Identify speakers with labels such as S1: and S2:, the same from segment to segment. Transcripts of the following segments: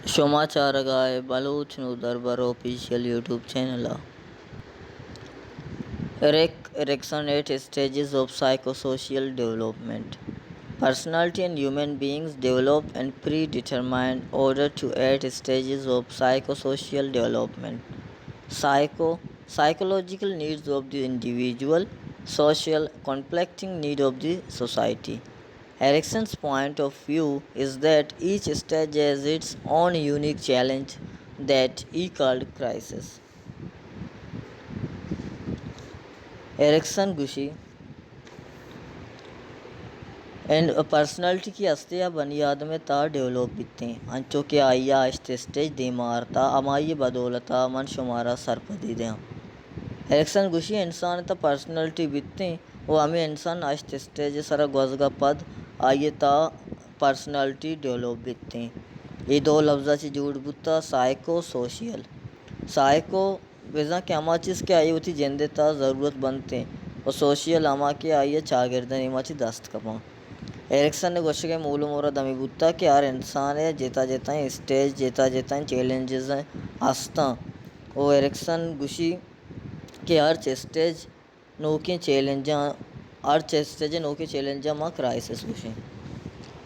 S1: समाचारगाय बलूच दरबार official YouTube channel Erection 8 stages of psychosocial development. Personality and human beings develop in predetermined order to 8 stages of psychosocial development. Psychological needs of the individual, social conflicting need of the society. Erickson's point of view is that each stage has its own unique challenge that he called crisis. Erikson गुशी and personality की अस्तिया बुनियाद में ता develop बित्ते अंचो के आइया आस्ते stage दे मारता अमाई बदौलता मन शुमारा सरपदी दे एरिक्सन गुशी इंसान ता पर्सनालिटी बित्ते वो हमें इंसान आस्ते स्टेज सरा गोजगा पद आइए ता पर्सनालिटी डेवलप बित्ते ये दो लफ्ज़ा ची जुड़ बुत्ता साइको सोशियल साइको वज़ा के अमा चीज़ के आई होती जेंदे ता ज़रूरत बनते और सोशियल अमा के आइए चागिरदन इमाची दस्त कपा एरिक्सन ने गोश्त के मूल मोरा दमी बुत्ता कि हर इंसान है जेता जेता स्टेज जेता जेता चैलेंजेस हैं आस्ता वो एरिक्सन गुशी के हर स्टेज नोके चैलेंजा हर स्टेज नोके चैलेंजा माँ क्राइसिस गुशी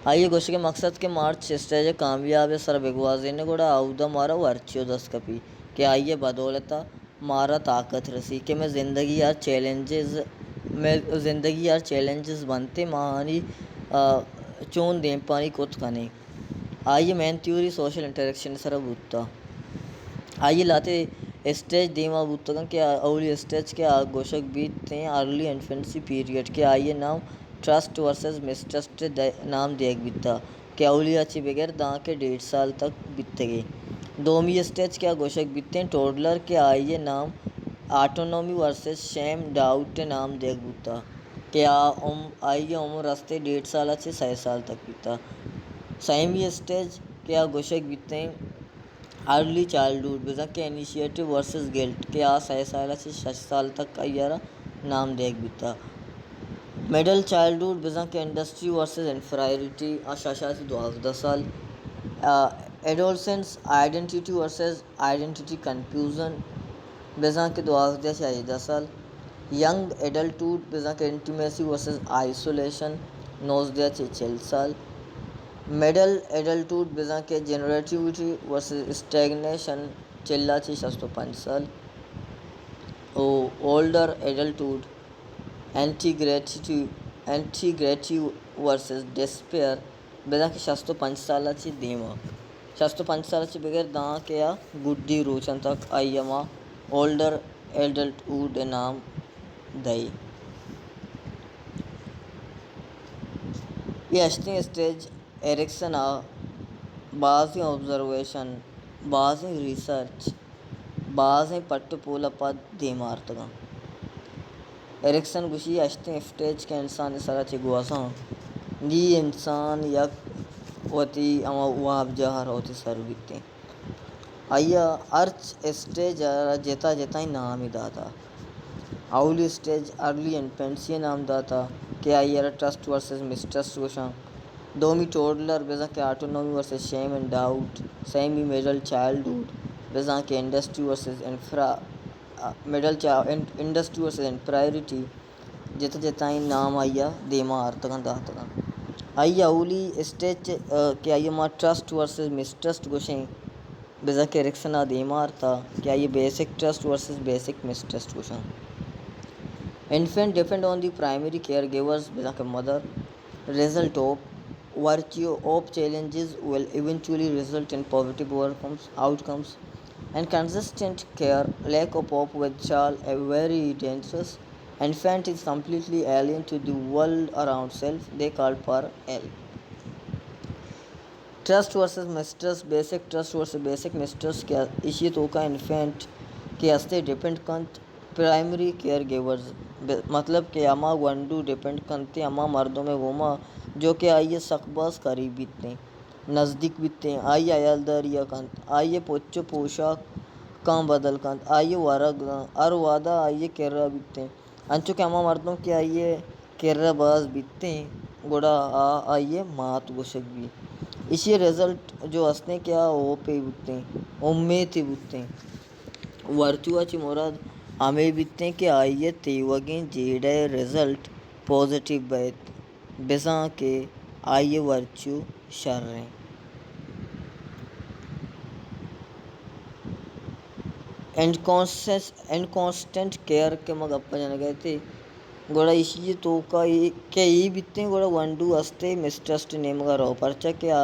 S1: आइए गोश्त के मकसद के मार्च स्टेज कामयाब है सर बेगवाजी ने गोड़ा आउदा मारा वर्चियो दस कपी कि आइए बदौलता मारा ताकत रसी कि मैं ज़िंदगी यार चैलेंजेस बनते मानी चोन दें पानी कोत कने आइए मैन थ्योरी सोशल इंटरेक्शन सर बुत्ता आइए लाते स्टेज देमा बुत्तगन के अवली स्टेज के गोशक बीतते हैं अर्ली इन्फेंसी पीरियड के आइए नाम ट्रस्ट वर्सेस मिसट्रस्ट नाम देख बिता के अवली अच्छी बगैर दाँ के 1.5 साल तक बीतते गए दोमी स्टेज क्या गोशक बीतते हैं टोडलर के आइए नाम ऑटोनॉमी वर्सेस शेम डाउट नाम देख बुता क्या आइए उम्र रास्ते 1.5 साल अच्छे 6 साल तक बीता सेमी स्टेज क्या गोशक बीतते हैं अर्ली चाइल्डहुड बेजा के इनिशिएटिव वर्सेस गिल्ट के 6 साल से 6 साल तक का यारा नाम देख बीता मिडल चाइल्डहुड बेजा के इंडस्ट्री वर्सेस इंफीरियरिटी आशा से 12 साल adolescence identity versus identity confusion बेजा के 12 से 10 साल यंग एडल्टहुड बेजा के इंटीमेसी वर्सेस आइसोलेशन 9 से 4 साल मिडल एडल्टहुड बेजा के जनरेटिविटी वर्सेस स्टैग्नेशन चिल्ला ची 65 साल ओल्डर एडल्टहुड एंटीग्रेटिव वर्सेस डिस्पेयर बेजा के 65 साल ची दीमा 65 साल ची बगैर दाँ के या गुड्डी रोचन तक आइयमा ओल्डर एडल्टहुड नाम दई ये अस्टी स्टेज एरिक्सन बाज़ ऑब्जर्वेशन बाज़ रिसर्च बाज़ पट्टपूल पद दीमारतगा एरिक्सन गुशी अस्टी स्टेज के इंसान सरा चिगवासा नी इंसान यक होती अमा वाब जहर होती सर बिकते आइया अर्च स्टेज जेता जेता ही नाम ही दाता आउली स्टेज अर्ली इन्फेंसी नाम दाता के आइया ट्रस्ट वर्सेस मिसट्रस्ट गोशा दोमी टोडलर बेजा के autonomy versus shame and doubt semi middle childhood बेजा के industry versus industry versus inferiority जेता जेता ही नाम आइया देमा आर्तगन दातगन आइया अवली स्टेज के आइया मा ट्रस्ट वर्सेस मिसट्रस्ट गोशे बेजा के एरिक्सन देमा आर्ता के आइया basic trust versus basic mistrust गोशा infant depend on the primary caregivers बेजा के mother result of virtue of challenges will eventually result in positive outcomes and consistent care. Lack of hope with child a very dangerous infant is completely alien to the world around self they call for help. Trust versus mistrust basic trust versus basic mistrust क्या इसी तो का infant के हस्ते depend कंत primary care givers मतलब कि अमा वंडू depend करते अमा मर्दों में वोमा जो कि आइए सकबास करीब बीतते नज़दीक बीतते आइए अयालदार या कंत आइए पोचो पोशाक काम बदल कंत आइए वारग और वादा आइए केर्रा बीतते अंचो के अमा मर्दों के आइए केर्रा बाज बीतते गोड़ा आइए मात गोशक भी इसी रिजल्ट जो असने क्या ओ पे बुत्ते उम्मे ते बुत्ते वर्चुआची मुराद आमे बित्ते के आइए तेवगे जेडे रिजल्ट पॉजिटिव बैत बेसा के आइए वर्चू शर्रें एंड कॉन्स्टेंट केयर के मग अप्पा जन गए थे गोड़ा इसी तो का के ई बित्ते गोड़ा वंडू अस्ते मिस्ट्रस्ट नेम का रो परचा के आ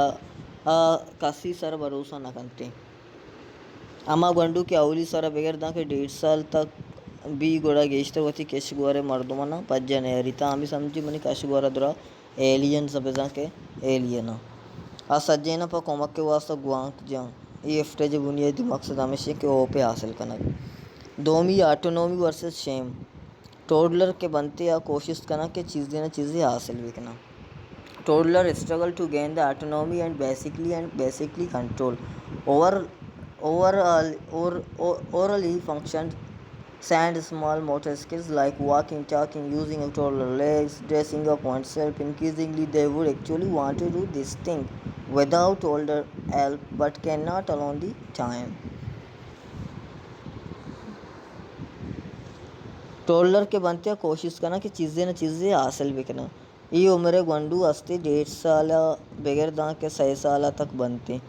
S1: कासी सर भरोसा ना करते अमा वंडू के अवली सर बगैर दा के 1.5 साल तक भी गोड़ा गेस्टवती केशगोरे मर्दमना पज्जने रिता आमी समझी मनी केशगोरा द्रा एलियन सबजा के एलियन आ सज्जेना पर कोमक के वास्ता गुआंक जां ये एफ्टेज बुनियादी मकसद हमेशा के ओपे हासिल करना दोमी ऑटोनॉमी वर्सेस शेम टोडलर के बनते या कोशिश करना कि चीज़ें हासिल भी करना toddler struggle to gain the autonomy and basically control over orally functioned sand small motor skills like walking, talking, using a toddler legs, dressing up oneself. Increasingly, they would actually want to do this thing without older help, but cannot alone the time. टोलर के बनते कोशिश करना कि चीज़ें हासिल भी करना ये उम्र वंडू अस्ते 1.5 साल बगैर दां के 6 साल तक बनते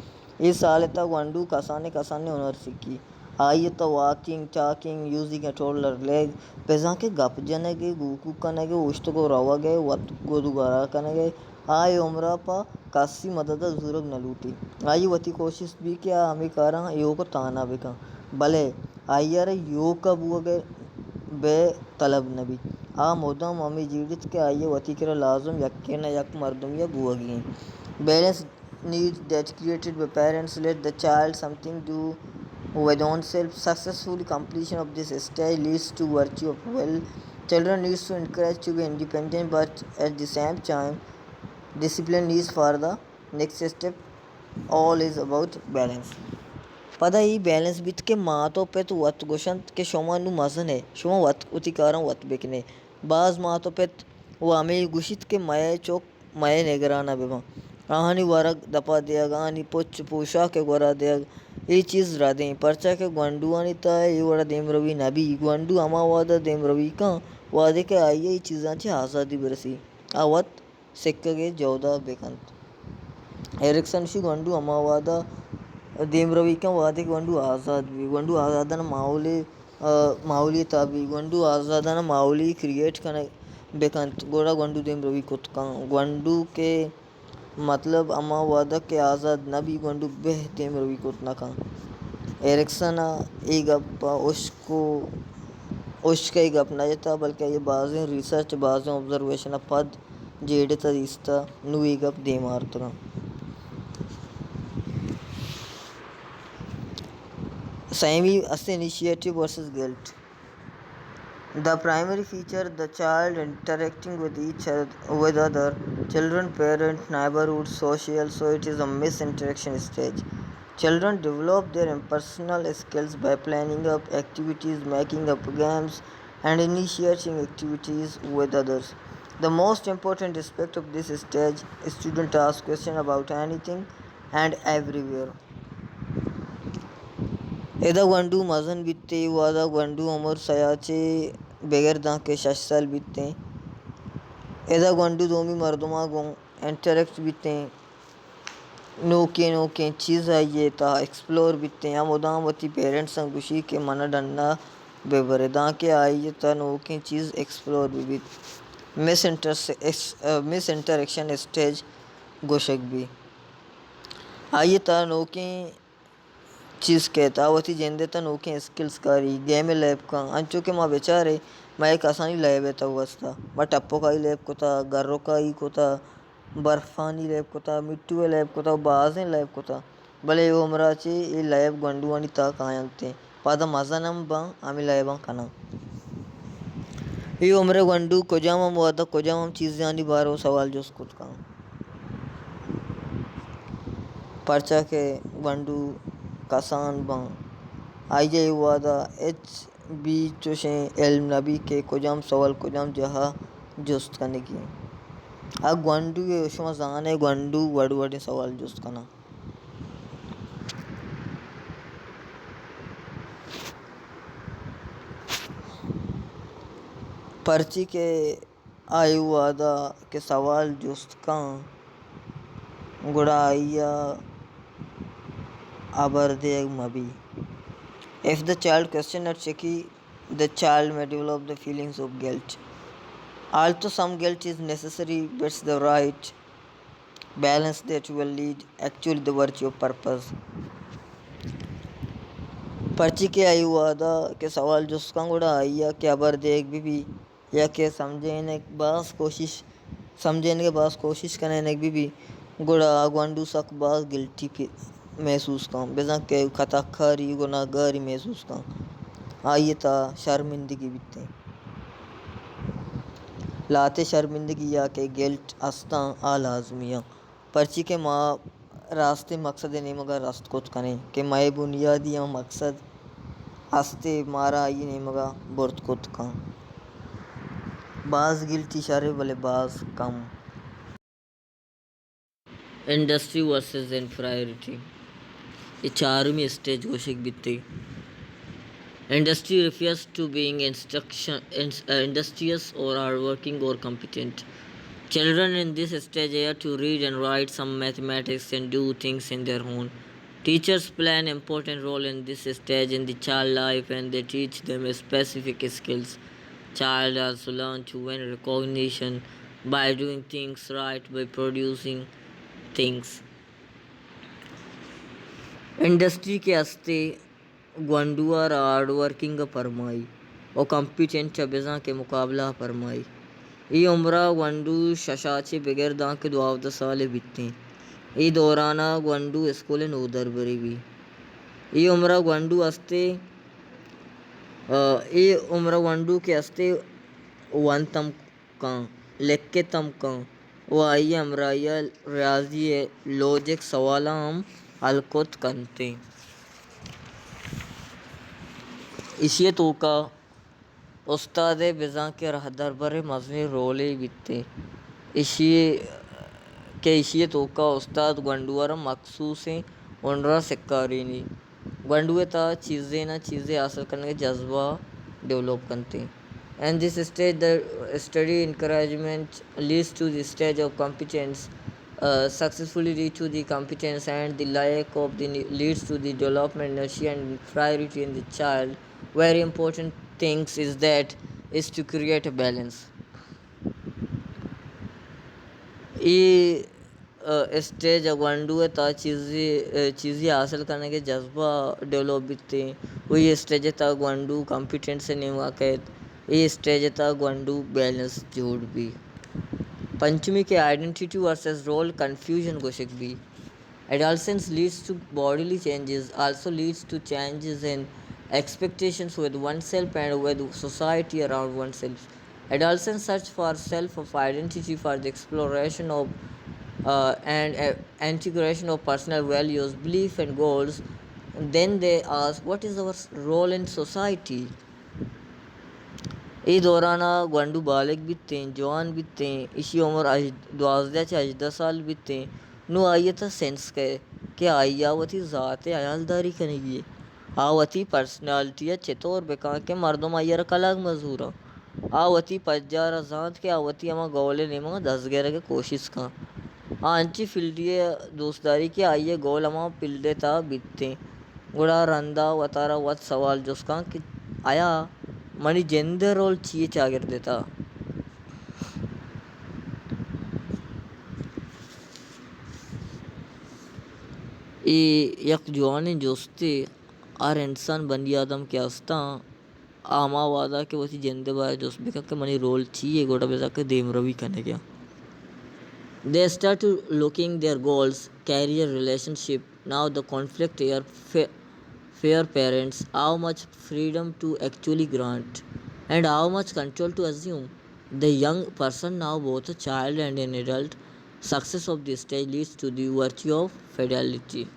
S1: इस साल तक वंडू कसाने हुनर सीखी आइए तो walking talking using a toilet लेग पेजा के गप जनेगे गुकू कनेगे उष्ट को रवगे वत को दुगारा कनेगे आय उम्र पा कासी मदद जुर्ग न लूटी आई वती कोशिश भी क्या हमें करा यो को ताना बेका भले आइयर यो कब हुए बे तलब नबी आ मोदम अमी जीवित के आइए वती के लाजम यक्के न यक मर्दम या गुआगी balance needs that created by parents let the child something do with oneself successful completion of this stage leads to virtue of well children needs to encourage to be independent but at the same time discipline needs for the next step all is about balance पता ही balance बित के मातो पे तो वत गोशंत के शोमा नु मजन है शोमा वत उतिकारा वत बेकने बाज मातो पे वो हमें गुशित के मये चौक मये नेगराना बेमा आहानी वारक दपा दिया आनी पोच पोशा के गोरा दिया ये चीज़ राधे परचा के ग्वांडू आनी ताय ये वड़ा देम रवि नबी ग्वांडू अमा वादा देम रवि का वादे के आई ये चीज़ां ची आज़ादी बरसी आवत सिक्के जौदा बेकंत एरिक्सन शी ग्वांडू अमा वादा देम रवि का वादे वंडू आज़ाद भी वंडू आज़ादन माउली ताबी वंडू आज़ादन माउली क्रिएट करने बेकंत गोड़ा वंडू देम रवि कुतका वंडू के मतलब अमा वादा के आज़ाद नबी वंडू बेह देम रवि कुतना का एरिक्सन एक गप्पा उसका एक अपना जाता बल्कि ये बाज़ें रिसर्च बाज़ें ऑब्जर्वेशन पद जेड़े तरीस्ता नु एक गप दे मारता Sami initiative versus guilt. The primary feature the child interacting with with other children, parents, neighborhood, social, so it is a mis-interaction stage. Children develop their impersonal skills by planning up activities, making up games, and initiating activities with others. The most important aspect of this stage is student ask questions about anything and everywhere. एदा वंडू मजन बित्ते वादा वंडू उमर सयाचे बगैर दा के 6 साल बित्ते एदा वंडू दोमी मर्दमा गो interact बित्ते नोके चीज़ आइए ता एक्सप्लोर बित्ते या मोदामती पेरेंट्स संगुशी के मन डन्ना बेबरे दा के आइए ता नोके चीज़ एक्सप्लोर भी मिस इंटरेक्शन स्टेज गोशक भी आइए ता नोके चीज़ कहता वती जेंदे तन ओके स्किल्स करी गेम लैब का अंचो के माँ बेचारे मैं एक आसानी लैब है वस्ता मैं टप्पो का ही लैब को था गर्रों का ही को था बर्फानी लैब को था मिट्टू लैब को था बाजें लैब को था भले वो उमरा चे ये लैब गंडुआनी ता कहाँ थे पादा मजा नम बा आमी लैबा कना ये उम्र गंडू कोजाम वादा कोजाम चीज़ें आनी बारो सवाल जो उसको का परचा के गंडू कसान बं आइए वादा एच बी चोशे एल नबी के कोजाम सवाल कोजाम जहा जोस्त करने की Gwandu ye shuma zane gwandu wadu sawal just kana. पर्ची के आयु वादा के सवाल जुस्त kan gudaiya abardeg mabi. If the child question at Cheki, the child may develop the feelings of guilt. Although some guilt is necessary, but the right balance that will lead actually the virtue of purpose. पर्ची के आयु वादा के सवाल जुस्का गुड़ा आइया के अबर देख भी या के समझने के बास कोशिश करने भी गुड़ा ग्वांडू सक बास गिल्टी महसूस काम बेजा के खताखारी गुनाहगारी महसूस काम आइए ता शर्मिंदगी बिते लाते शर्मिंदगी या के गिल्ट अस्ता आ लाजमिया पर्ची के माँ रास्ते मकसद नहीं मगर रास्त कुछ कने के माए बुनियादी या मकसद हस्ते मारा ये नहीं मगा बुर्द कुछ का बाज गिल्टी शारे वाले बाज कम इंडस्ट्री वर्सेस इंफ्रायरिटी ये चारवीं स्टेज घोषित बिते Industry refers to being industrious or hardworking or competent. Children in this stage are to read and write some mathematics and do things in their own. Teachers play an important role in this stage in the child life and they teach them specific skills. Child also learn to win recognition by doing things right, by producing things. Industry के हस्ते ग्वांडुआर hard working फरमाई और competent चबेजा के मुकाबला फरमाई ये उम्र ग्वांडू शशाचे बगैर दां के 12 साल बीतते ये दौराना ग्वांडू स्कूल नूदर बरी भी ये उम्र ग्वांडू हस्ते ये उम्र ग्वांडू के हस्ते वन तम का लेके तम का वो आइए अमराइया रियाजी लॉजिक सवाल हम हलकोत करते इसी तो का उस्ताद बिज़ा के रहदर बरे मजनी रोले बिते इसी तो का उस्ताद गंडुआर मखसूस उनरा सिक्कारीनी गंडुए ता चीज़ें हासिल करने के जज्बा डेवलप करते and this stage the study encouragement leads to the stage of competence successfully reach to the competence and the lack of the leads to the development inertia and priority in the child very important things is that is to create a balance ये stage अगवांडू है ता चीज़ें हासिल करने के जज्बा develop बिकते हैं वही स्टेज है ता ग्वांडू कॉम्पिटेंट से नहीं वाकत ये स्टेज है ता ग्वांडू बैलेंस जोड़ भी पंचमी के आइडेंटिटी वर्सेस रोल कन्फ्यूजन गोशिक भी adolescence leads to bodily changes also leads to changes in expectations with oneself and with society around oneself adolescents search for self of identity for the exploration of and integration of personal values belief and goals and then they ask what is our role in society ये दौराना ग्वांडू बालिग बीतते जवान बीतते इसी उम्र 12 से 18 साल बीतते नु आइए था सेंस के आई आवती ज़ात अयालदारी कनेगी आवती पर्सनालिटी चितौर बेका के मर्दम आइयर कलाग मजूरा आवती पज्जार ज़ात के आवती अमा गोले नेमा 10 के कोशिश का आंची फिल्डिये दोस्तदारी के आइए गोल अमा पिल्डे था बीतते गुड़ा रंदा वतारा वत सवाल जुस्का कि आया मनी जेंडर रोल चाहिए चागर देता ये एक जवान जोस्ते आर इंसान बंदी आदम के आस्ता आमा वादा के वसी जेंदे बाय जोस बेका के मनी रोल चाहिए गोड़ा बेजा के देम रवि करने क्या they start to looking their goals career relationship now the conflict here fair parents how much freedom to actually grant and how much control to assume the young person now both a child and an adult success of this stage leads to the virtue of fidelity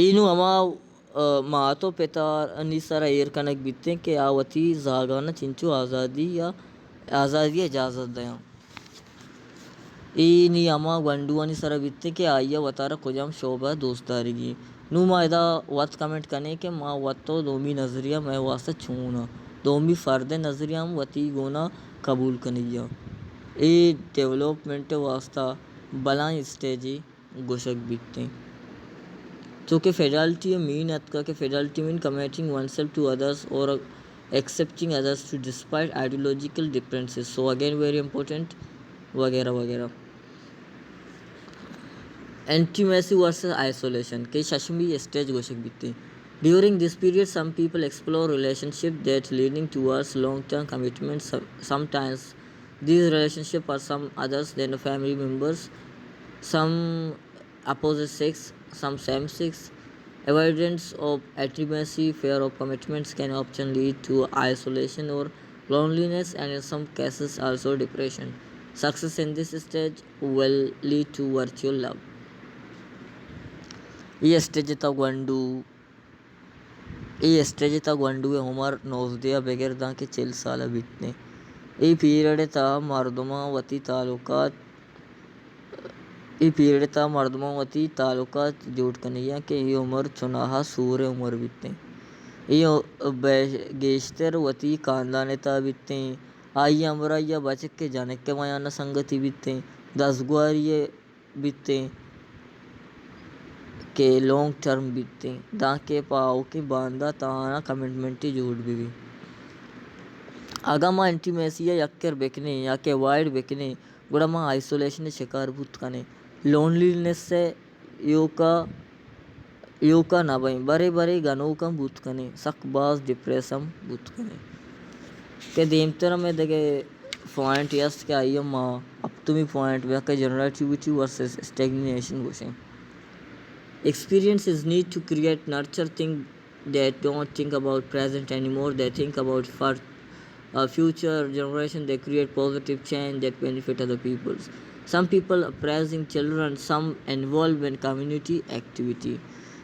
S1: inu ama मातो पिता निसरा एर कनक बित्ते के आवती जागाना चिंचू आज़ादी इजाज़त दया ई नी अमा गंडुआनी सरा बित्ते के आइया वतारा कुजाम शोभा दोस्तारगी नू मा इदा वत कमेंट कने के मा वत्तो दोमी नज़रिया मैं वास्ता छूना दोमी फ़र्द नज़रिया हम वती गोना कबूल कनिया ए डेवलपमेंट वास्ता बलां स्टेजी गोशक बित्ते तो के fidelity मीन अतका के fidelity mean committing oneself to others or accepting others to despite ideological differences. So again very important वगैरह वगैरह. Intimacy versus isolation के शशमी stage गोशक बित्ते. During this period, some people explore relationships that leading towards long-term commitments. Sometimes these relationships are some others than family members, some opposite sex, some same sex. Avoidance of intimacy, fear of commitments can often lead to isolation or loneliness, and in some cases also depression. Success in this stage will lead to virtual love. ये stage तक वंडू उमर 19 बगैर दा के 4 साल बीतने ई period था मर्दमावती तालुकात जोट कन्हैया के ये उमर चुनाहा सूर्य उमर बीतने ये गेश्तर वती खानदान ता बीतते आई अमरा या बचक के जाने के मायाना संगति बीतते 10 गुआरिये बीतते के लॉन्ग टर्म बीतते दा के पाओ के बांदा ताना कमिटमेंटी जोड़ भी आगा माँ इंटीमेसी या यक्कर बेकने या के वाइड बेकने गुड़ा माँ आइसोलेशन शिकार भूत कने लोनलीनेस से योका ना भाई बरे गानों का भूत कने सकबाज डिप्रेशन भूत कने के देमतर में देखे पॉइंट यस के आई माँ अब तुम्ही पॉइंट वे के जनरेटिविटी वर्सेस स्टैग्नेशन गोशे Experiences need to create nurture things that don't think about present anymore. They think about future generation. They create positive change that benefit other peoples. Some people are praising children. Some involved in community activity.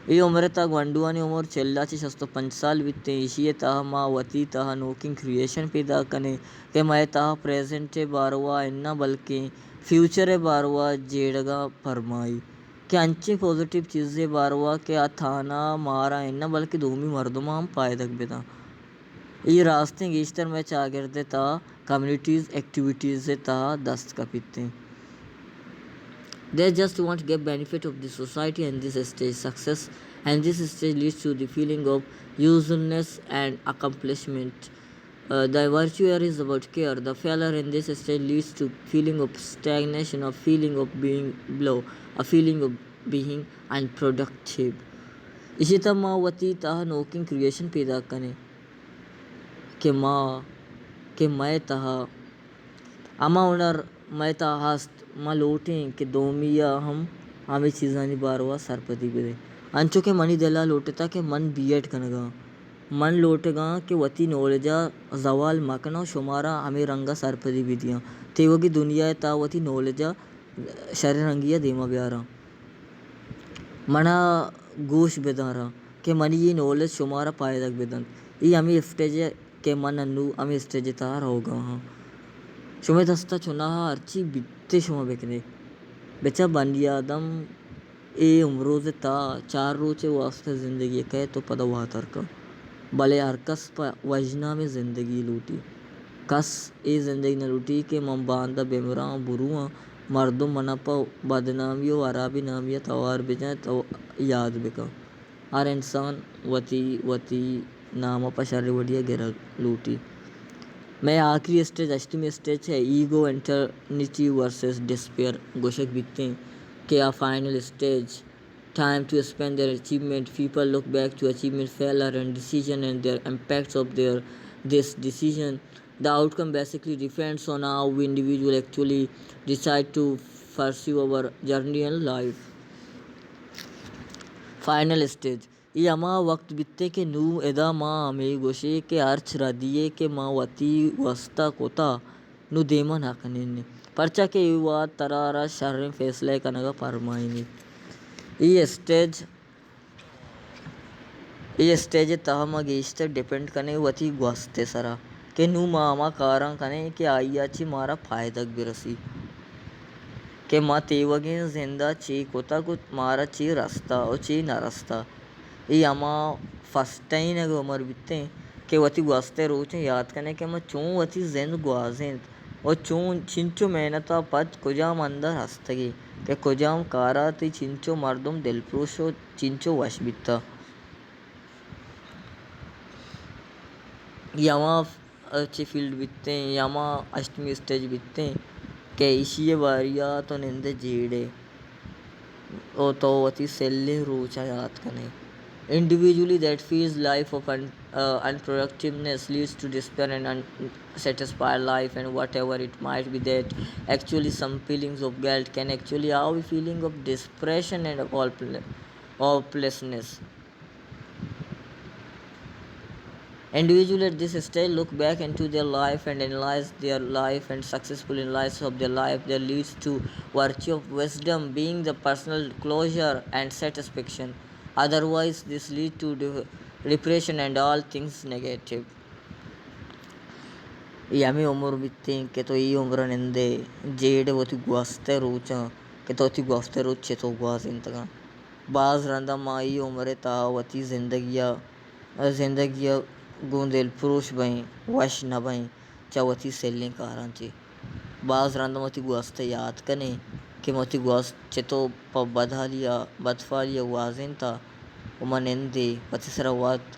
S1: ये उम्र तक वंडुआनी उम्र चल्लाची 65 साल बीतते इशिये तह माँ वती तह नोकिंग क्रिएशन पैदा कने के मैं तह प्रेजेंट बारवा इन्ना बल्कि फ्यूचर बारवा जेड़गा फरमाई कि अंचे पॉजिटिव चीज़ें बारवा के अथाना मारा इन्ना बल्कि दोमी मर्दमा हम पायदक बेदा ये रास्ते गेश्तर में चागिरदे ता कम्युनिटीज़ एक्टिविटीज़ ता दस्त कपिते they just want to get benefit of the society and this stage success and this stage leads to the feeling of usefulness and accomplishment. The virtue here is about care. The failure in this stage leads to feeling of stagnation, a feeling of being below, a feeling of being unproductive. इसी तरह माँ वती तह knocking creation पैदा करें कि माँ के मैं तह अमा उनर मैं तह हस्त माँ लोटें कि दोमिया हम हमें चीज़ानी बारवा सरपति बिदे अंचो के मनी दला लोटेता के मन बीएड कनगा मन लोटेगा कि वती नॉलेजा जवाल मकना शुमारा हमें रंगा सरपदी विधियाँ तेवो की दुनिया ता वती नॉलेजा शरीर रंगिया देमा ब्यारा मना गोश बेदारा के मनी ये नॉलेज शुमारा पायदक बेदन ये हमें स्टेज के मन अन्नू हमें स्टेज तार होगा हाँ शुमे दस्ता चुना अर्ची बित्ते शुमा बेकने बेचा बंदिया दम ए उम्रोज़ ता 4 रोचे वास्ते ज़िंदगी कहे तो पदा वातर का भले हर कस वजना में ज़िंदगी लूटी कस ए ज़िंदगी न लूटी के मम बांदा बेमरा बुरुआ मर्दों मनापा बदनामियों अराबी नामिया तवार बेजाए तो याद बेका हर इंसान वती नामा पशारे बढ़िया गिरा लूटी मैं आखिरी स्टेज अष्टमी स्टेज है ईगो एंटरनिटी वर्सेस डिस्पेयर गोशक बिकते हैं कि आ final stage time to spend their achievement. People look back to achievement, failure and decision and their impacts of this decision. The outcome basically depends on how we individual actually decide to pursue our journey in life. Final stage ये अमा वक्त बित्ते के नू एदा माँ हमें गोशे के urge रदिये के माँ वती वस्ता कोता नू देमा ना कने परचा के युवा तरारा शर्म फैसले कनगा परमाइनी ये स्टेज ये स्टेज तहमा गेस्ट डिपेंड कने वती ग्वास्ते सरा के नु मामा कारा कने के आईयाची मारा फायदक बिरसी के मा तेवगिन जिंदा ची कोता कुत मारा ची रास्ता ओ ची ना रास्ता ये अमा फर्स्ट टाइम है उमर बिते के वती ग्वास्ते रोचे याद कने के मा चूं वती जिंद ग्वाजेंत और चूं चिंचो मेहनता पद कुजाम अंदर हस्तगी के कुजाम कारा ती चिंचो मर्दुम दिलप्रोशो चिंचो वश बित्ता यामा अच्छे फील्ड बित्ते यामा अष्टमी स्टेज बित्ते के इशिये बारिया तो निंदे जेड़े ओ तो वती सेल्ले रोचा याद कने individually that feels life of unproductiveness leads to despair and unsatisfied life and whatever it might be that actually some feelings of guilt can actually have a feeling of depression and hopelessness. Individuals at this stage look back into their life and analyze their life and successful analysis of their life that leads to virtue of wisdom being the personal closure and satisfaction. Otherwise, this leads to depression and all things negative. Yami umur bitte ke to I umra nende jede voti guaste rocha ke to ti guaste roche to guas intaga बाज रंदा माई उम्र ता वती जिंदगिया गोंदेल पुरुष बई वश न बई चवती सेल्ली कारांची बाज रंदा मती गुआस्ते याद कने कि मती गुआस चेतो प बदफालिया वाजिन ता उमनेंदे पति सरवात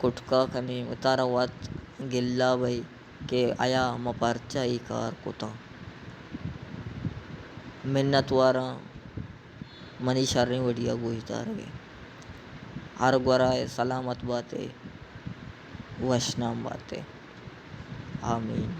S1: कुटका कने उतारा वात गिल्ला बई के आया मपर्चा ई कार कोता मिन्नत वारा मनी शारनी वडिया गोहिता रहे हर गोराए सलामत बातें वशनाम बातें आमीन।